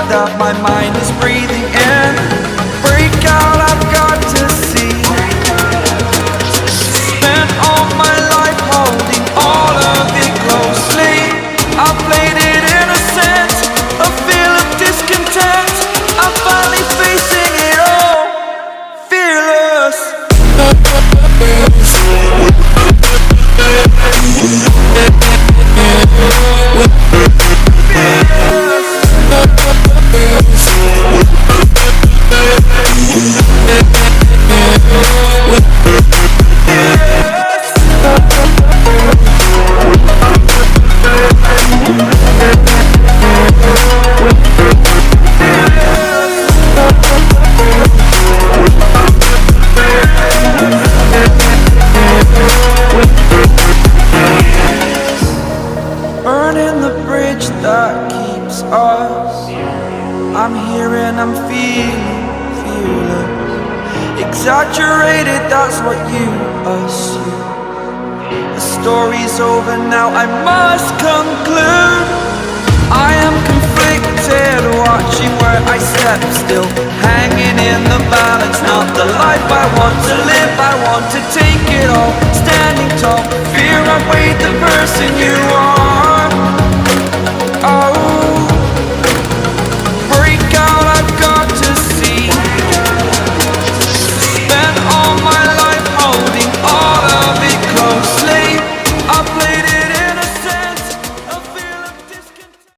that my mind is breathing in. Break out, I've got to see. Spent all my life holding all of it closely. I played it innocent, a feel of discontent. I'm finally facing it all, fearless. Burning the bridge that keeps us. I'm here and I'm feeling fearless. Exaggerated, that's what you assume. The story's over now, I must conclude. I am conflicted, watching where I step still, hanging in the balance. Not the life I want to live, I want to take it all. Standing tall, fear I weighed the person you are.